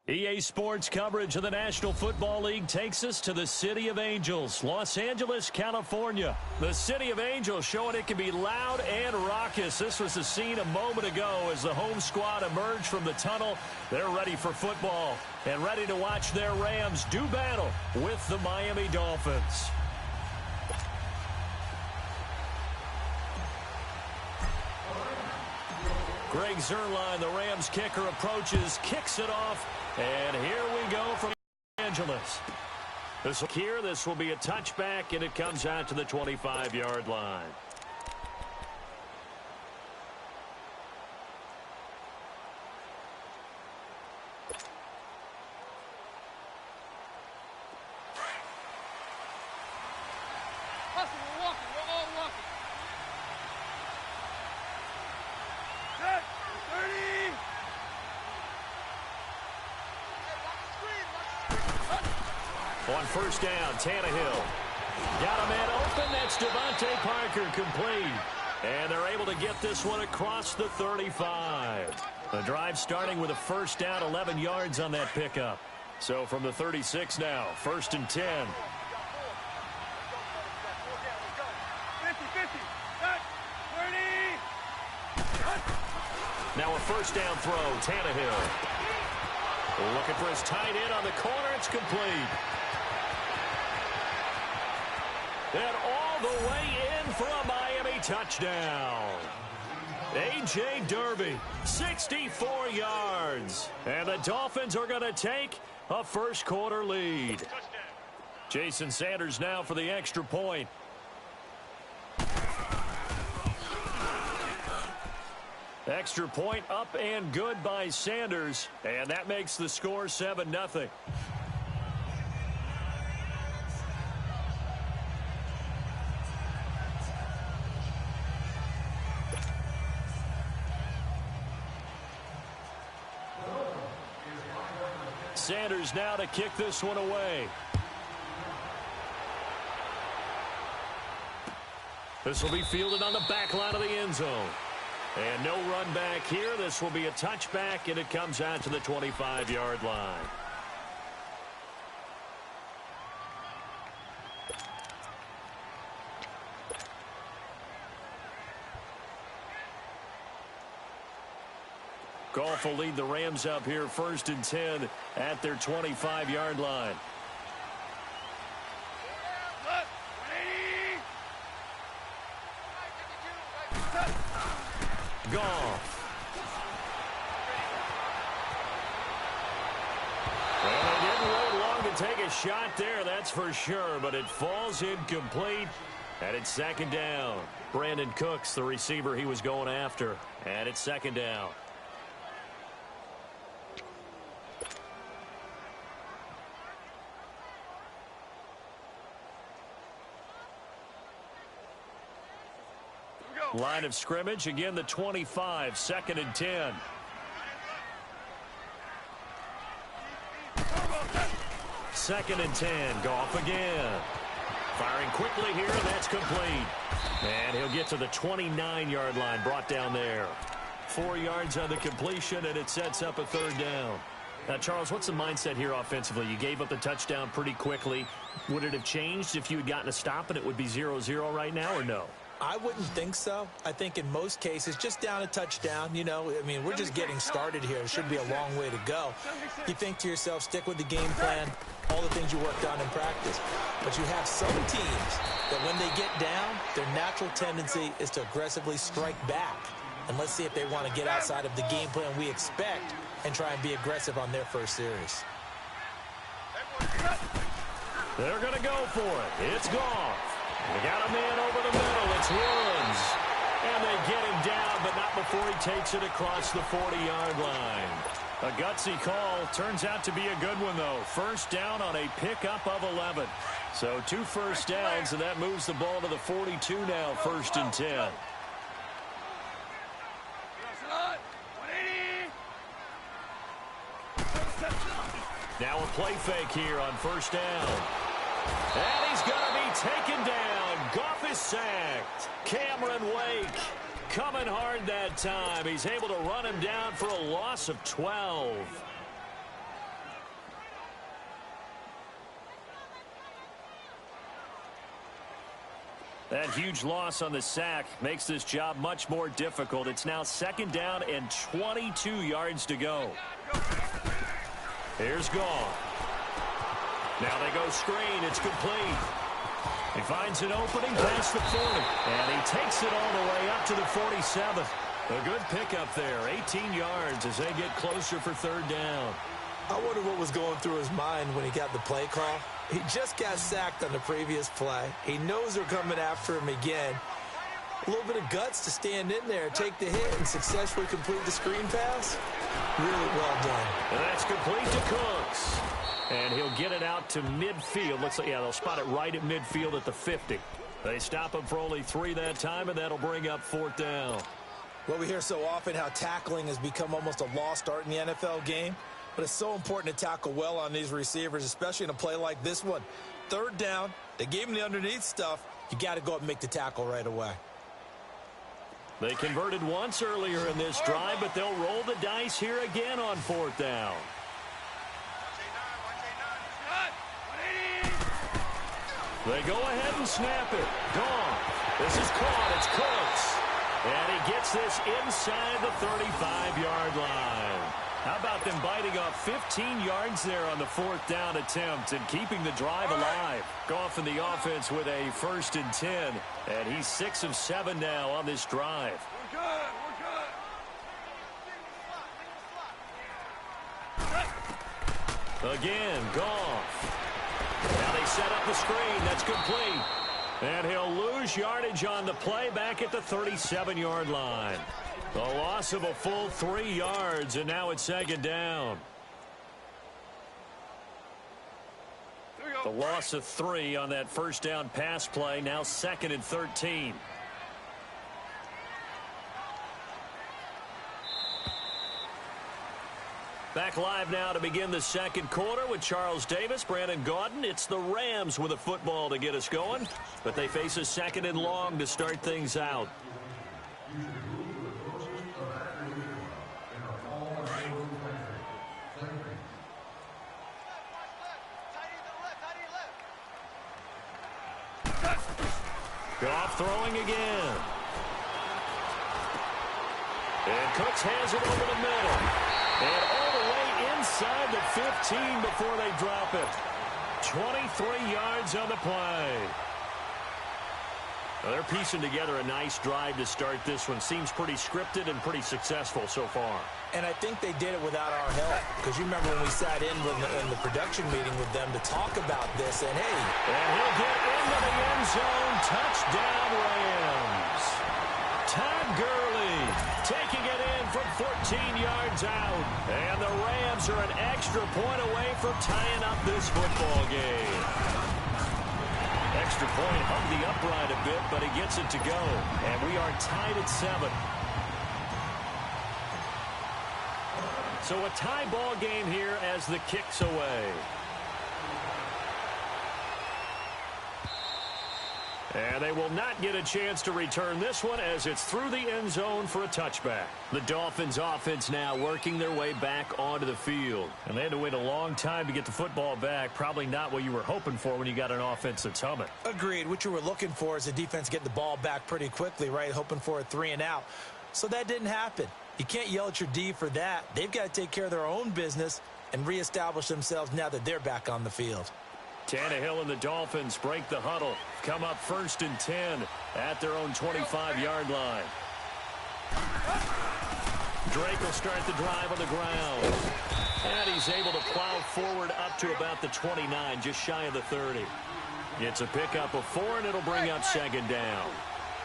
EA Sports coverage of the National Football League takes us to the City of Angels, Los Angeles, California. The City of Angels showing it can be loud and raucous. This was the scene a moment ago as the home squad emerged from the tunnel. They're ready for football and ready to watch their Rams do battle with the Miami Dolphins. Greg Zuerlein, the Rams kicker, approaches, kicks it off, and here we go from Los Angeles. This will be a touchback, and it comes out to the 25-yard line. On first down, Tannehill. Got a man open. That's Devontae Parker, complete. And they're able to get this one across the 35. The drive starting with a first down, 11 yards on that pickup. So from the 36 now, 1st and 10. Now a first down throw, Tannehill. Looking for his tight end on the corner. It's complete. And all the way in for a Miami touchdown. A.J. Derby, 64 yards. And the Dolphins are going to take a first-quarter lead. Jason Sanders now for the extra point. Extra point up and good by Sanders. And that makes the score 7-0. Sanders now to kick this one away. This will be fielded on the back line of the end zone. And no run back here. This will be a touchback, and it comes out to the 25-yard line. Goff will lead the Rams up here 1st and 10 at their 25-yard line. Goff. Well, they didn't wait long to take a shot there, that's for sure, but it falls incomplete, and it's 2nd down. Brandon Cooks, the receiver he was going after, and it's 2nd down. Line of scrimmage, again the 25, 2nd and 10. Second and 10, Goff again. Firing quickly here, and that's complete. And he'll get to the 29-yard line, brought down there. 4 yards on the completion, and it sets up a 3rd down. Now, Charles, what's the mindset here offensively? You gave up the touchdown pretty quickly. Would it have changed if you had gotten a stop and it would be 0-0 right now, or no? I wouldn't think so. I think in most cases, just down a touchdown, you know, I mean, we're just getting started here. It should be a long way to go. You think to yourself, stick with the game plan, all the things you worked on in practice. But you have some teams that when they get down, their natural tendency is to aggressively strike back. And let's see if they want to get outside of the game plan we expect and try and be aggressive on their first series. They're going to go for it. It's Goff. They got a man over the middle. It's Woods. And they get him down, but not before he takes it across the 40-yard line. A gutsy call. Turns out to be a good one, though. First down on a pickup of 11. So 2 first downs, and that moves the ball to the 42 now, 1st and 10. Now a play fake here on 1st down. And he's going to be taken down. Goff is sacked. Cameron Wake coming hard that time. He's able to run him down for a loss of 12. That huge loss on the sack makes this job much more difficult. It's now 2nd down and 22 yards to go. Here's Gone. Now they go screen. It's complete. He finds an opening past the 40. And he takes it all the way up to the 47. A good pickup there. 18 yards as they get closer for 3rd down. I wonder what was going through his mind when he got the play call. He just got sacked on the previous play. He knows they're coming after him again. A little bit of guts to stand in there, take the hit, and successfully complete the screen pass. Really well done. And that's complete to Cooks. And he'll get it out to midfield. Looks like, yeah, they'll spot it right at midfield at the 50. They stop him for only 3 that time, and that'll bring up 4th down. Well, we hear so often how tackling has become almost a lost art in the NFL game. But it's so important to tackle well on these receivers, especially in a play like this one. 3rd down, they gave him the underneath stuff. You got to go up and make the tackle right away. They converted once earlier in this drive, but they'll roll the dice here again on 4th down. They go ahead and snap it. Gone. This is caught. It's Cooks. And he gets this inside the 35-yard line. How about them biting off 15 yards there on the 4th down attempt and keeping the drive alive? Goff in the offense with a 1st and 10. And he's 6 of 7 now on this drive. We're good. Again, Goff. Now they set up the screen. That's complete. And he'll lose yardage on the play back at the 37-yard line. A loss of a full 3 yards, and now it's 2nd down. The loss of 3 on that 1st down pass play, now 2nd and 13. Back live now to begin the 2nd quarter with Charles Davis, Brandon Gaudin. It's the Rams with a football to get us going, but they face a 2nd and long to start things out. Goff throwing again. And Cooks has it over the middle. And all the way inside the 15 before they drop it. 23 yards on the play. Well, they're piecing together a nice drive to start this one. Seems pretty scripted and pretty successful so far. And I think they did it without our help. Because you remember when we sat in the production meeting with them to talk about this. And, hey. And he'll get into the end zone. Touchdown, Rams. Todd Gurley taking it in from 14 yards out. And the Rams are an extra point away from tying up this football game. Extra point hugged the upright a bit, but he gets it to go. And we are tied at 7. So a tie ball game here as the kick's away. And they will not get a chance to return this one as it's through the end zone for a touchback. The Dolphins offense now working their way back onto the field. And they had to wait a long time to get the football back. Probably not what you were hoping for when you got an offense that's humming. Agreed. What you were looking for is the defense get the ball back pretty quickly, right? Hoping for a 3 and out. So that didn't happen. You can't yell at your D for that. They've got to take care of their own business and reestablish themselves now that they're back on the field. Tannehill and the Dolphins break the huddle. Come up 1st and 10 at their own 25-yard line. Drake will start the drive on the ground. And he's able to plow forward up to about the 29, just shy of the 30. It's a pickup of 4, and it'll bring up 2nd down.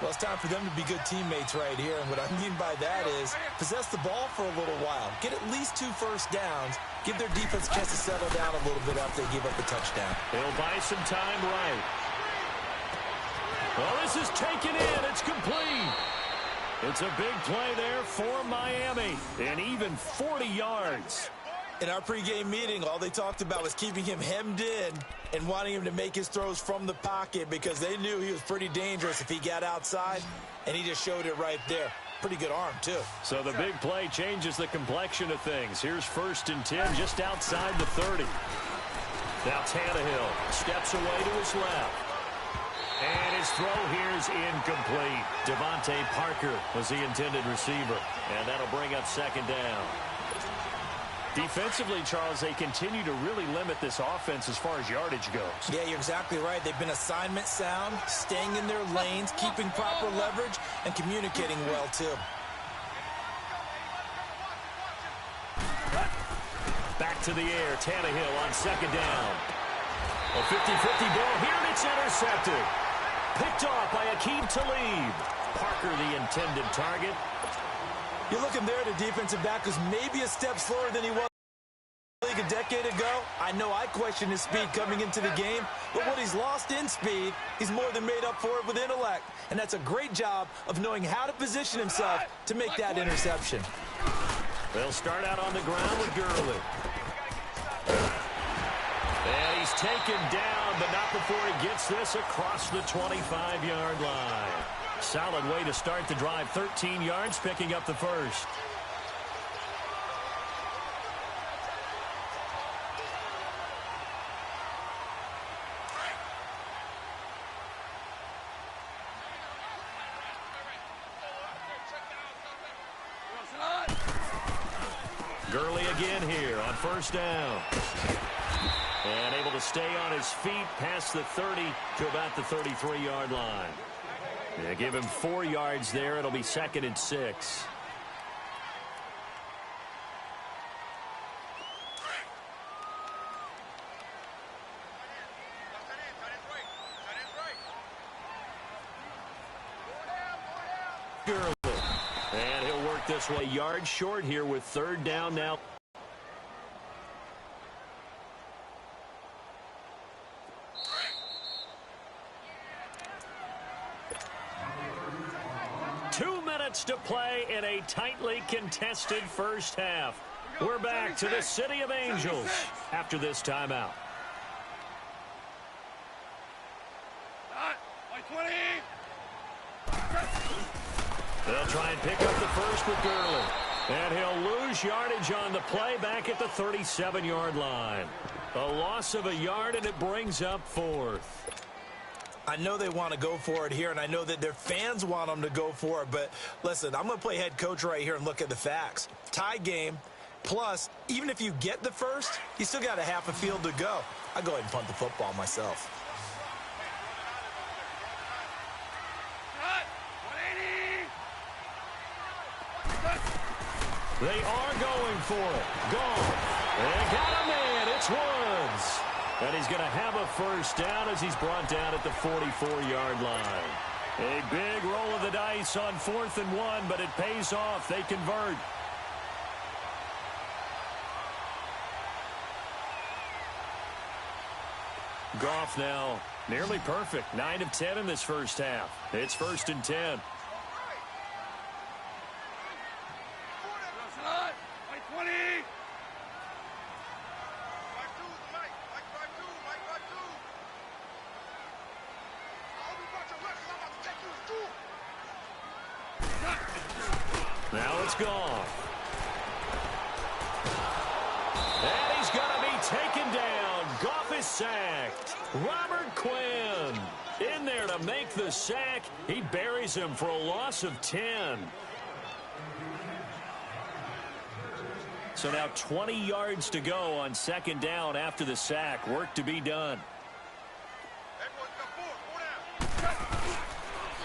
Well, it's time for them to be good teammates right here. And what I mean by that is possess the ball for a little while. Get at least 2 first downs. Give their defense a chance to settle down a little bit after they give up a touchdown. He'll buy some time right. Well, this is taken in. It's complete. It's a big play there for Miami. And even 40 yards. In our pregame meeting, all they talked about was keeping him hemmed in and wanting him to make his throws from the pocket because they knew he was pretty dangerous if he got outside, and he just showed it right there. Pretty good arm, too. So the big play changes the complexion of things. Here's 1st and 10 just outside the 30. Now Tannehill steps away to his left. And his throw here is incomplete. Devontae Parker was the intended receiver. And that'll bring up second down. Defensively, Charles, they continue to really limit this offense as far as yardage goes. Yeah, you're exactly right. They've been assignment sound, staying in their lanes, keeping proper leverage, and communicating well, too. Back to the air, Tannehill on second down. A 50-50 ball here, and it's intercepted. Picked off by Aqib Talib. Parker, the intended target. You're looking there at a defensive back who's maybe a step slower than he was a decade ago. I know I questioned his speed coming into the game, but what he's lost in speed, he's more than made up for it with intellect. And that's a great job of knowing how to position himself to make that interception. They'll start out on the ground with Gurley. And he's taken down, but not before he gets this across the 25-yard line. Solid way to start the drive. 13 yards, picking up the first. Gurley again here on first down. And able to stay on his feet past the 30 to about the 33-yard line. Yeah, give him 4 yards there. It'll be 2nd and 6. Gurley. And he'll work this way. Yard short here with 3rd down now. To play in a tightly contested first half. We're back to the City of Angels after this timeout. They'll try and pick up the first with Gurley. And he'll lose yardage on the play back at the 37-yard line. A loss of a yard, and it brings up 4th. I know they want to go for it here, and I know that their fans want them to go for it, but listen, I'm going to play head coach right here and look at the facts. Tie game, plus, even if you get the first, you still got a half a field to go. I'll go ahead and punt the football myself. They are going for it. Gone. They got a man. It's Woods. And he's going to have a first down as he's brought down at the 44-yard line. A big roll of the dice on 4th and 1, but it pays off. They convert. Goff now nearly perfect. 9 of 10 in this first half. It's 1st and 10. Now it's gone. And he's going to be taken down. Goff is sacked. Robert Quinn in there to make the sack. He buries him for a loss of 10. So now 20 yards to go on 2nd down after the sack. Work to be done.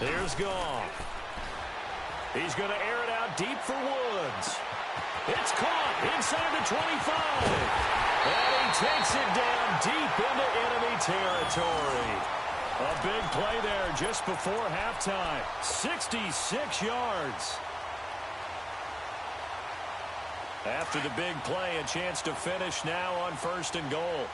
Here's Goff. He's going to air it out deep for Woods. It's caught inside the 25. And he takes it down deep into enemy territory. A big play there just before halftime. 66 yards. After the big play, a chance to finish now on 1st and goal.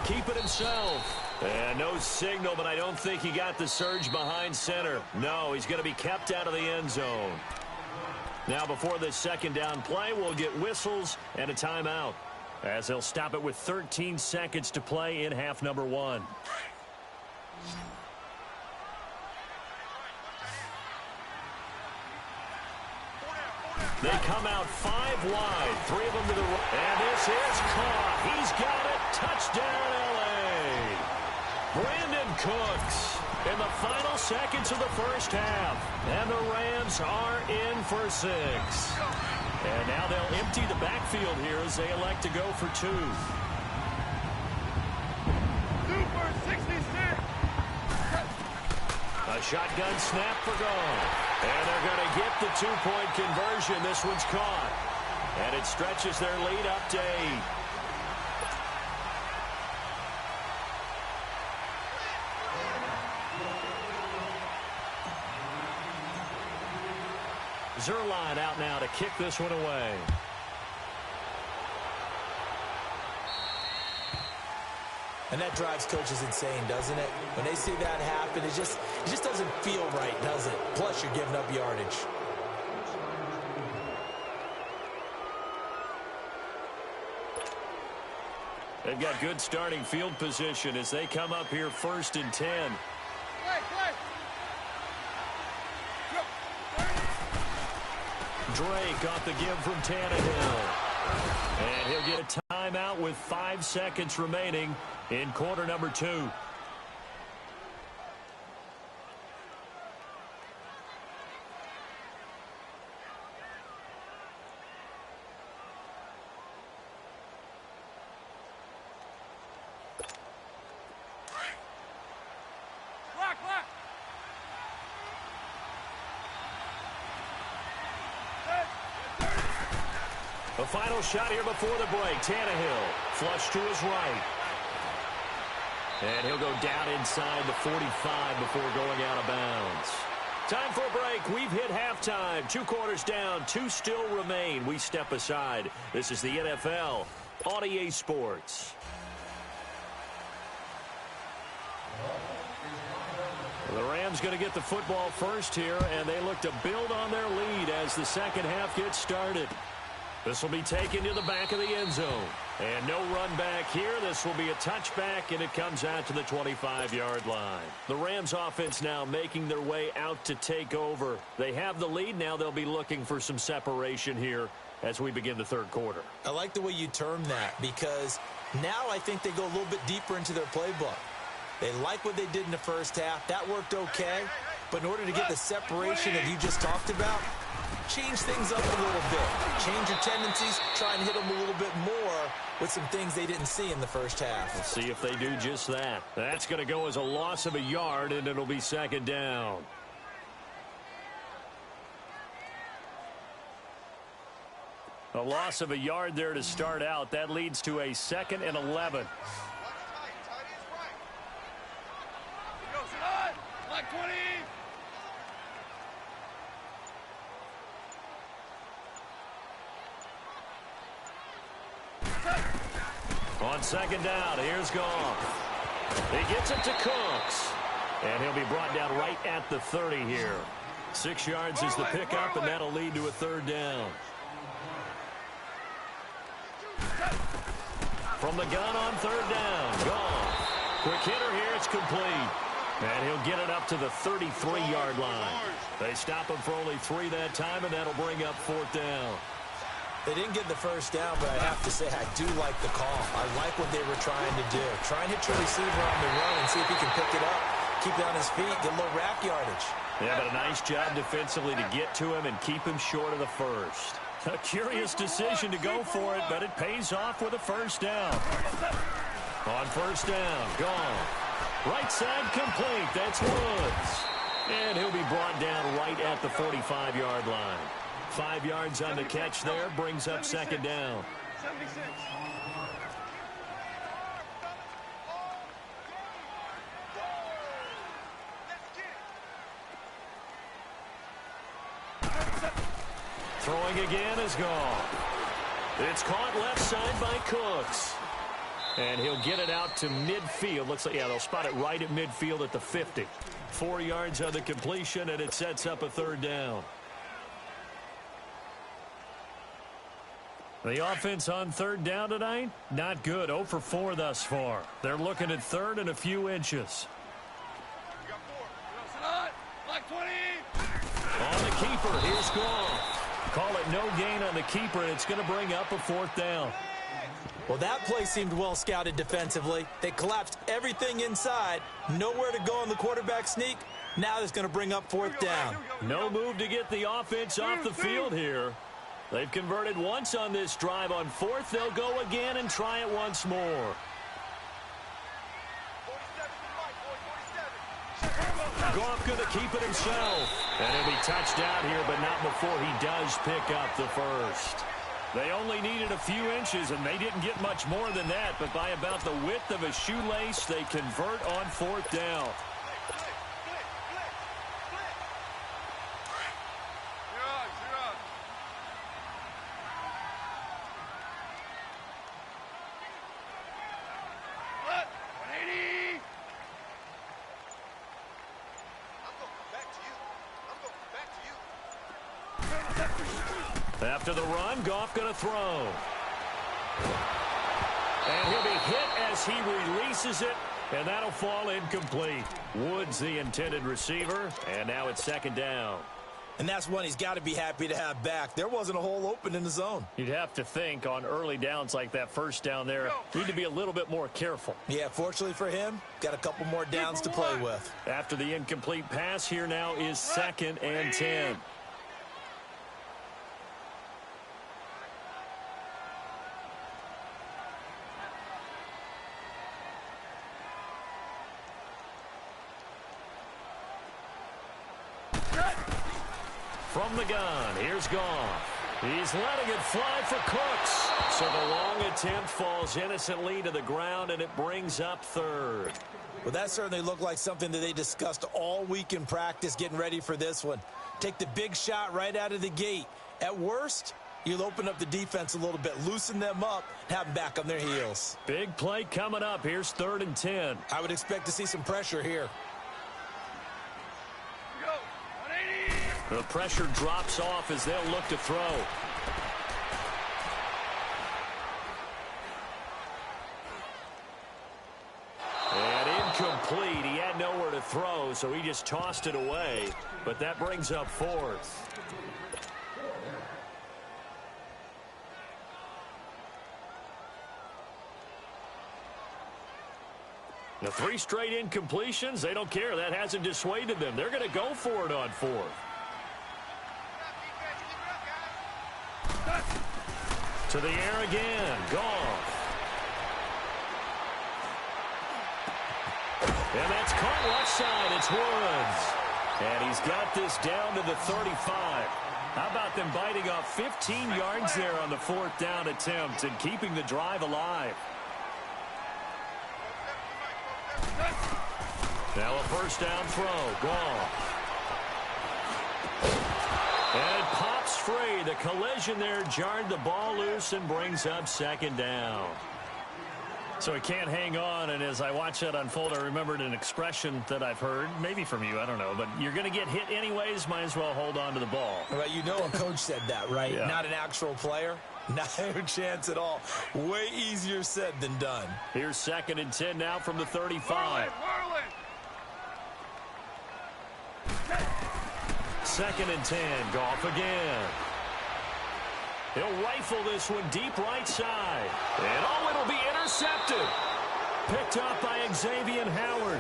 Keep it himself. And no signal, but I don't think he got the surge behind center. No, he's going to be kept out of the end zone. Now before this 2nd down play, we'll get whistles and a timeout, as they'll stop it with 13 seconds to play in half number 1. They come out 5 wide, 3 of them to the right. And this is caught. He's got it. Touchdown, L.A. Brandon Cooks in the final seconds of the first half. And the Rams are in for 6. And now they'll empty the backfield here as they elect to go for 2. Super 66. A shotgun snap for goal. And they're going to get the 2-point conversion. This one's caught. And it stretches their lead up to 8. Zerline out now to kick this one away. And that drives coaches insane, doesn't it? When they see that happen, it just doesn't feel right, does it? Plus, you're giving up yardage. They've got good starting field position as they come up here 1st and 10. Drake off the give from Tannehill. And he'll get a timeout with 5 seconds remaining in quarter number 2. The final shot here before the break. Tannehill flush to his right. And he'll go down inside the 45 before going out of bounds. Time for a break. We've hit halftime. 2 quarters down. 2 still remain. We step aside. This is the NFL on EA Sports. The Rams going to get the football first here, and they look to build on their lead as the second half gets started. This will be taken to the back of the end zone. And no run back here. This will be a touchback, and it comes out to the 25-yard line. The Rams offense now making their way out to take over. They have the lead. Now they'll be looking for some separation here as we begin the third quarter. I like the way you term that because now I think they go a little bit deeper into their playbook. They like what they did in the first half. That worked okay. But in order to get the separation that you just talked about, change things up a little bit. Change your tendencies. Try and hit them a little bit more with some things they didn't see in the first half. Let's see if they do just that. That's going to go as a loss of a yard, and it'll be second down. A loss of a yard there to start out. That leads to a 2nd and 11. Like 20. On second down, here's Goff. He gets it to Cooks. And he'll be brought down right at the 30 here. 6 yards is the pickup, and that'll lead to a 3rd down. From the gun on 3rd down, Goff. Quick hitter here, it's complete. And he'll get it up to the 33-yard line. They stop him for only 3 that time, and that'll bring up 4th down. They didn't get the first down, but I have to say I do like the call. I like what they were trying to do. Try and hit your receiver on the run and see if he can pick it up, keep it on his feet, get a little rack yardage. Yeah, but a nice job defensively to get to him and keep him short of the first. A curious decision to go for it, but it pays off with a 1st down. On 1st down, gone. Right side complete. That's Woods. And he'll be brought down right at the 45-yard line. 5 yards on the catch there. Brings up 2nd down. 76. Throwing again is gone. It's caught left side by Cooks. And he'll get it out to midfield. Looks like, yeah, they'll spot it right at midfield at the 50. 4 yards on the completion, and it sets up a 3rd down. The offense on 3rd down tonight, not good. 0 for 4 thus far. They're looking at 3rd and a few inches. Like 20. On the keeper, here's Goff. Call it no gain on the keeper, and it's going to bring up a 4th down. Well, that play seemed well scouted defensively. They collapsed everything inside. Nowhere to go on the quarterback sneak. Now it's going to bring up 4th down. No move to get the offense off the field here. They've converted once on this drive. On 4th, they'll go again and try it once more. Goff going to keep it himself. And he'll be touched out here, but not before he does pick up the first. They only needed a few inches, and they didn't get much more than that. But by about the width of a shoelace, they convert on 4th down. After the run, Goff going to throw. And he'll be hit as he releases it, and that'll fall incomplete. Woods the intended receiver, and now it's 2nd down. And that's one he's got to be happy to have back. There wasn't a hole open in the zone. You'd have to think on early downs like that 1st down there, need to be a little bit more careful. Yeah, fortunately for him, got a couple more downs to play with. After the incomplete pass, here now is 2nd and 10. From the gun, here's Goff. He's letting it fly for Cooks. So the long attempt falls innocently to the ground, and it brings up 3rd. Well, that certainly looked like something that they discussed all week in practice getting ready for this one. Take the big shot right out of the gate. At worst, you'll open up the defense a little bit, loosen them up, and have them back on their heels. Big play coming up. Here's 3rd and 10. I would expect to see some pressure here. The pressure drops off as they'll look to throw. And incomplete. He had nowhere to throw, so he just tossed it away. But that brings up 4th. The 3 straight incompletions, they don't care. That hasn't dissuaded them. They're going to go for it on 4th. To the air again. Goff. And that's caught left side. It's Woods. And he's got this down to the 35. How about them biting off 15 yards there on the 4th down attempt and keeping the drive alive? Now a 1st down throw. Goff. And it pops free. The collision there jarred the ball loose and brings up 2nd down. So he can't hang on, and as I watch that unfold, I remembered an expression that I've heard, maybe from you, I don't know, but you're going to get hit anyways, might as well hold on to the ball. Well, you know a coach said that, right? Yeah. Not an actual player. Not a chance at all. Way easier said than done. Here's 2nd and 10 now from the 35. 2nd and 10, Goff again. He'll rifle this one deep right side. And oh, it'll be intercepted. Picked up by Xavier Howard.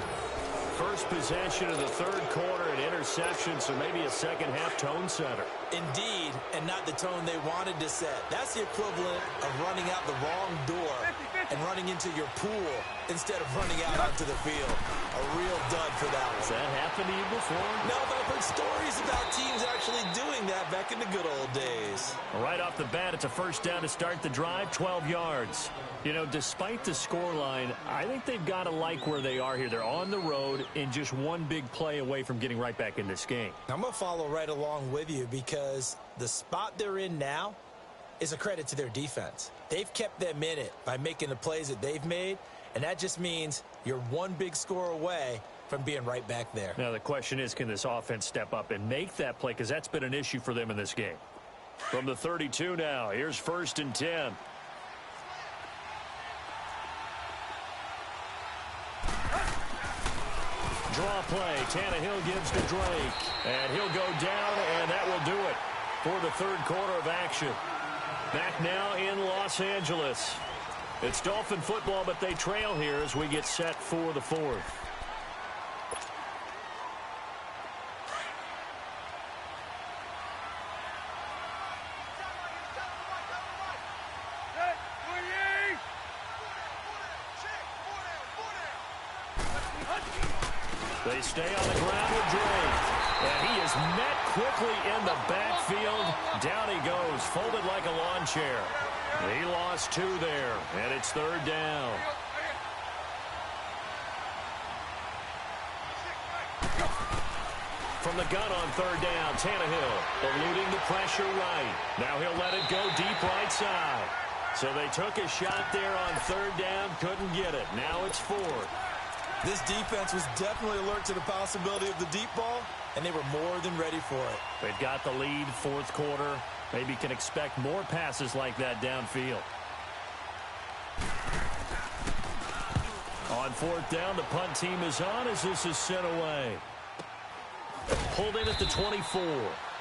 First possession of the 3rd quarter, an interception, so maybe a second-half tone setter. Indeed, and not the tone they wanted to set. That's the equivalent of running out the wrong door and running into your pool instead of running out onto the field. A real dud for that one. Has that happened to you before? No, but I've heard stories about teams actually doing that back in the good old days. Right off the bat, it's a 1st down to start the drive, 12 yards. You know, despite the scoreline, I think they've got to like where they are here. They're on the road and just one big play away from getting right back in this game. I'm going to follow right along with you because the spot they're in now is a credit to their defense. They've kept them in it by making the plays that they've made, and that just means you're one big score away from being right back there. Now, the question is, can this offense step up and make that play? Because that's been an issue for them in this game. From the 32 now, here's 1st and 10. Draw play. Tannehill gives to Drake. And he'll go down, and that will do it. for the third quarter of action. Back now in Los Angeles. It's Dolphin football, but they trail here as we get set for the fourth. They stay on the ground with Drake. And he is met quickly in the backfield. Down he goes, folded like a lawn chair. He lost 2 there, and it's third down. From the gun on third down, Tannehill eluding the pressure right. Now he'll let it go deep right side. So they took a shot there on third down, couldn't get it. Now it's fourth. This defense was definitely alert to the possibility of the deep ball, and they were more than ready for it. They've got the lead, fourth quarter. Maybe can expect more passes like that downfield. On fourth down, the punt team is on as this is sent away. Pulled in at the 24.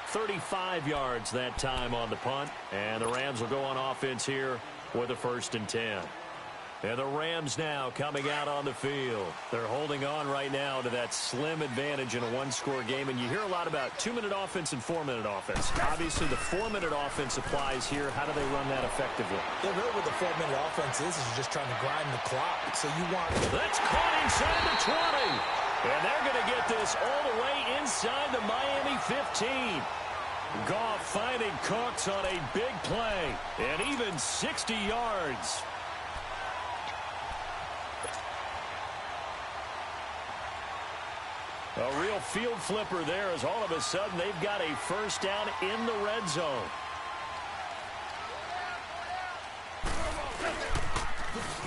35 yards that time on the punt. And the Rams will go on offense here with a 1st and 10. And the Rams now coming out on the field. They're holding on right now to that slim advantage in a one-score game. And you hear a lot about 2-minute offense and 4-minute offense. Obviously, the 4-minute offense applies here. How do they run that effectively? Yeah, really what the 4-minute offense is you're just trying to grind the clock. So you want... That's caught inside the 20. And they're going to get this all the way inside the Miami 15. Goff finding Cooks on a big play. And even 60 yards. A real field flipper there as all of a sudden they've got a first down in the red zone.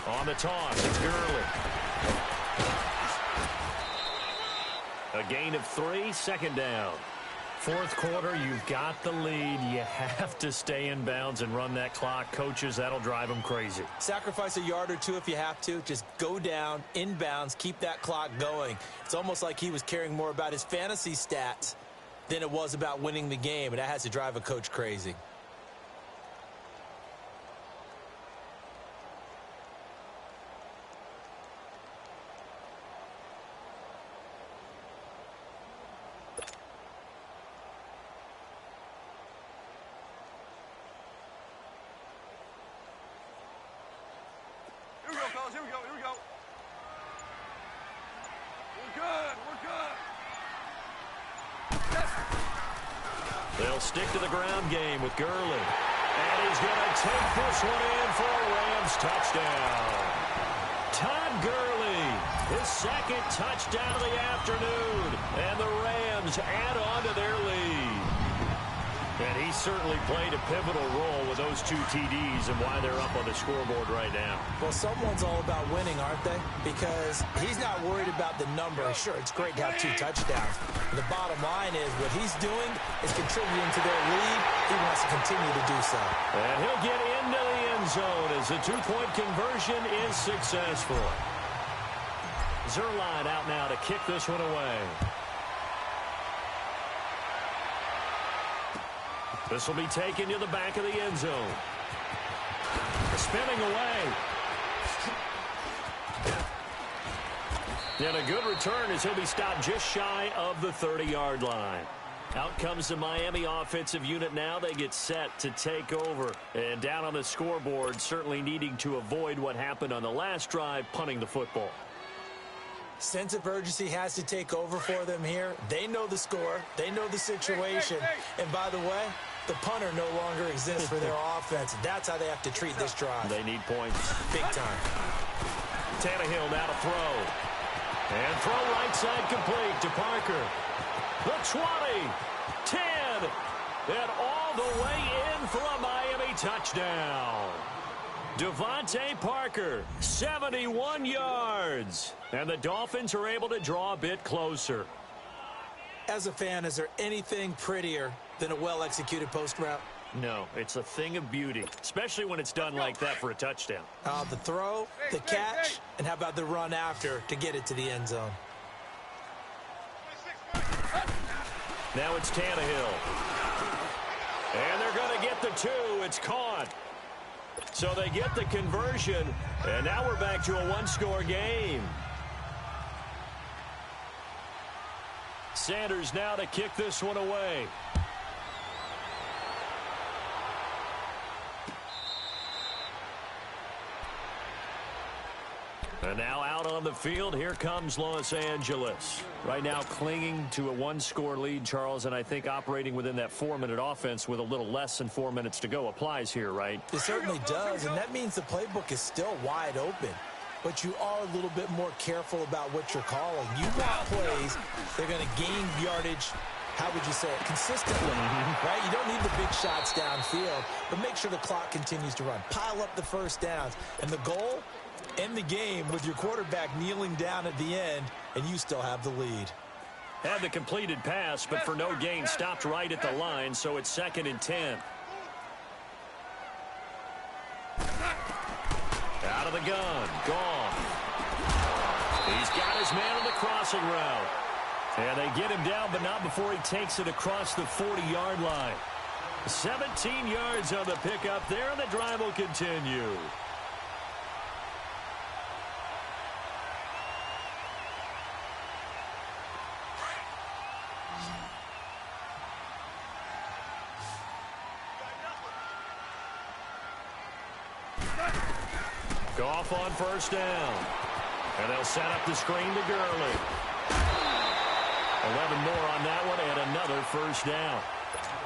On the toss, it's Gurley. A gain of 3, 2nd down. Fourth quarter, you've got the lead. You have to stay in bounds and run that clock. Coaches, that'll drive them crazy. Sacrifice a yard or 2 if you have to. Just go down, in bounds, keep that clock going. It's almost like he was caring more about his fantasy stats than it was about winning the game, and that has to drive a coach crazy. Here we go. We're good. They'll stick to the ground game with Gurley. And he's going to take this one in for a Rams touchdown. Todd Gurley, his 2nd touchdown of the afternoon. And the Rams add on to their lead. And he certainly played a pivotal role with those 2 TDs and why they're up on the scoreboard right now. Well, someone's all about winning, aren't they? Because he's not worried about the number. Sure, it's great to have 2 touchdowns. The bottom line is what he's doing is contributing to their lead. He wants to continue to do so. And he'll get into the end zone as the 2-point conversion is successful. Zerline out now to kick this one away. This will be taken to the back of the end zone. Spinning away. And a good return as he'll be stopped just shy of the 30-yard line. Out comes the Miami offensive unit now. They get set to take over. And down on the scoreboard, certainly needing to avoid what happened on the last drive, punting the football. Sense of urgency has to take over for them here. They know the score. They know the situation. And by the way, the punter no longer exists for their offense. That's how they have to treat this drive. They need points. Big time. Tannehill now to throw. And throw right side complete to Parker. The 20, 10, and all the way in for a Miami touchdown. Devontae Parker, 71 yards. And the Dolphins are able to draw a bit closer. As a fan, is there anything prettier than a well-executed post route? No, it's a thing of beauty, especially when it's done like that for a touchdown. The throw, the catch, and how about the run after to get it to the end zone? Now it's Tannehill. And they're going to get the 2. It's caught. So they get the conversion, and now we're back to a one-score game. Sanders now to kick this one away. And now out on the field, here comes Los Angeles. Right now clinging to a one-score lead, Charles, and I think operating within that 4-minute offense with a little less than 4 minutes to go applies here, right? It certainly does, and that means the playbook is still wide open. But you are a little bit more careful about what you're calling. You want plays, they're going to gain yardage, how would you say it, consistently, right? You don't need the big shots downfield, but make sure the clock continues to run. Pile up the first downs. And the goal, end the game with your quarterback kneeling down at the end, and you still have the lead. Had the completed pass, but for no gain, stopped right at the line, so it's 2nd and 10. Out of the gun, gone. He's got his man on the crossing route. And they get him down, but not before he takes it across the 40-yard line. 17 yards on the pickup there, and the drive will continue. Goff on first down. And they'll set up the screen to Gurley. 11 more on that one and another first down.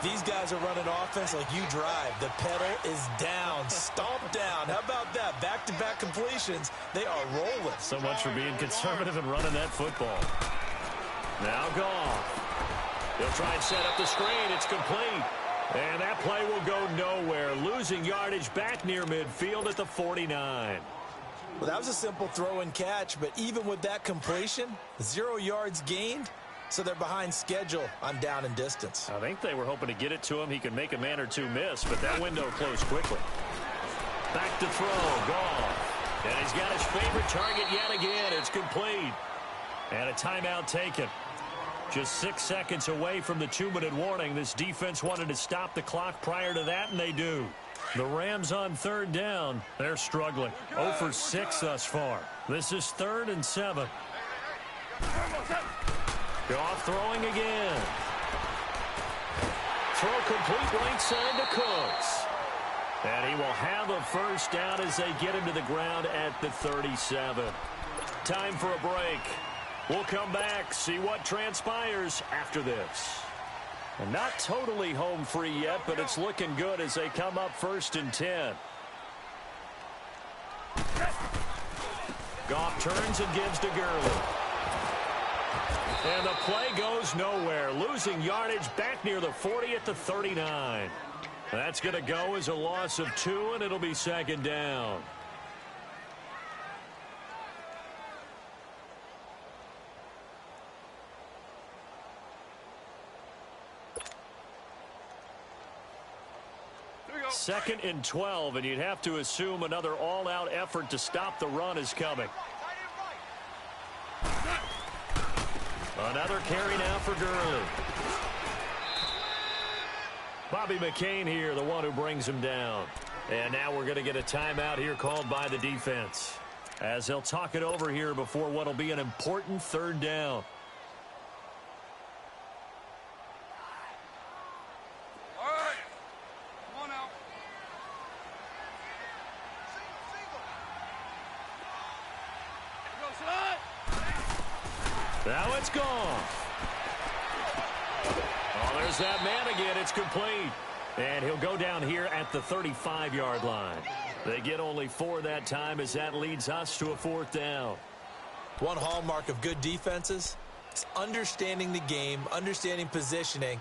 These guys are running offense like you drive. The pedal is down, stomped down. How about that? Back-to-back completions. They are rolling. So much for being conservative and running that football. Now Goff. He'll try and set up the screen. It's complete. And that play will go nowhere. Losing yardage back near midfield at the 49. Well, that was a simple throw and catch, but even with that completion, 0 yards gained, so they're behind schedule on down and distance. I think they were hoping to get it to him. He could make a man or two miss, but that window closed quickly. Back to throw, Goff. And he's got his favorite target yet again. It's complete. And a timeout taken. Just 6 seconds away from the 2-minute warning. This defense wanted to stop the clock prior to that, and they do. The Rams on 3rd down. They're struggling. 0 for 6 thus far. This is 3rd and 7. Goff throwing again. Throw complete right side to Cooks. And he will have a first down as they get him to the ground at the 37. Time for a break. We'll come back, see what transpires after this. And not totally home free yet, but it's looking good as they come up 1st and 10. Goff turns and gives to Gurley. And the play goes nowhere. Losing yardage back near the 40 at the 39. That's going to go as a loss of 2, and it'll be 2nd down. Second and 12, and you'd have to assume another all-out effort to stop the run is coming. Another carry now for Gurley. Bobby McCain here, the one who brings him down. And now we're going to get a timeout here called by the defense, as they'll talk it over here before what will be an important 3rd down. Now it's gone. Oh, there's that man again. It's complete. And he'll go down here at the 35-yard line. They get only 4 that time as that leads us to a 4th down. One hallmark of good defenses is understanding the game, understanding positioning,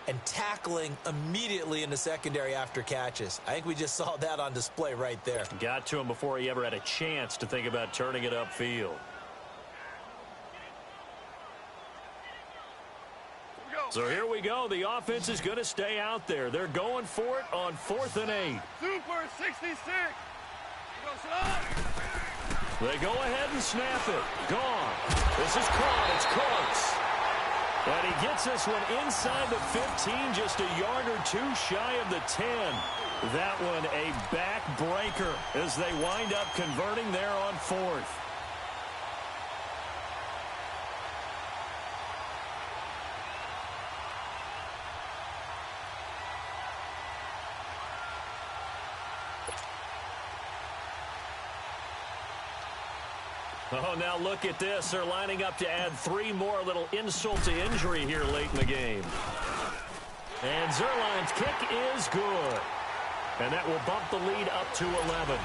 and tackling immediately in the secondary after catches. I think we just saw that on display right there. Got to him before he ever had a chance to think about turning it upfield. So here we go. The offense is going to stay out there. They're going for it on 4th and 8. Super 66. They go ahead and snap it. Gone. This is caught. It's Cooks. And he gets this one inside the 15, just a yard or two shy of the 10. That one a backbreaker as they wind up converting there on fourth. Oh, now look at this. They're lining up to add 3 more, little insult to injury here late in the game. And Zerline's kick is good. And that will bump the lead up to 11.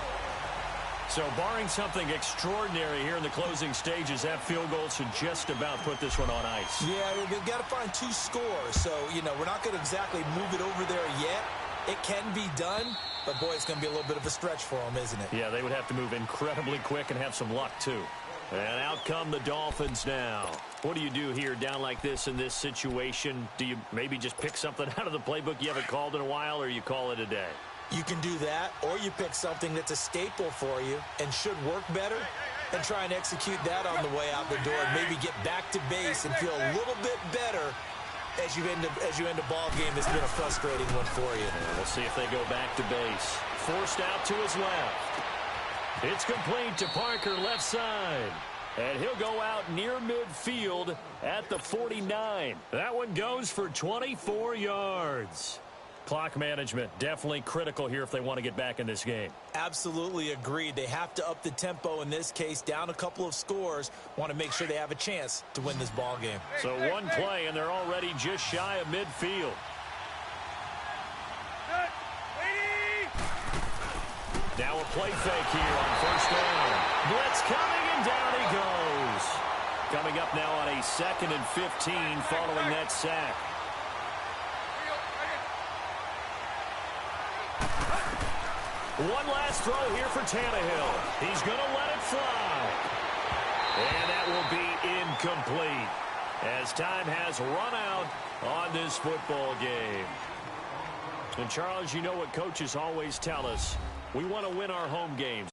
So barring something extraordinary here in the closing stages, that field goal should just about put this one on ice. Yeah, they've got to find 2 scores. So, we're not going to exactly move it over there yet. It can be done, but, boy, it's going to be a little bit of a stretch for them, isn't it? Yeah, they would have to move incredibly quick and have some luck, too. And out come the Dolphins now. What do you do here down like this in this situation? Do you maybe just pick something out of the playbook you haven't called in a while, or you call it a day? You can do that, or you pick something that's a staple for you and should work better and try and execute that on the way out the door and maybe get back to base and feel a little bit better as you end a ball game that's been a frustrating one for you. And we'll see if they go back to base. Forced out to his left. It's complete to Parker, left side. And he'll go out near midfield at the 49. That one goes for 24 yards. Clock management definitely critical here if they want to get back in this game. Absolutely agreed. They have to up the tempo in this case, down a couple of scores. Want to make sure they have a chance to win this ball game. So one play, and they're already just shy of midfield. Now a play fake here on first down. Blitz coming, and down he goes. Coming up now on a 2nd and 15 following that sack. One last throw here for Tannehill. He's going to let it fly. And that will be incomplete as time has run out on this football game. And, Charles, you know what coaches always tell us. We want to win our home games.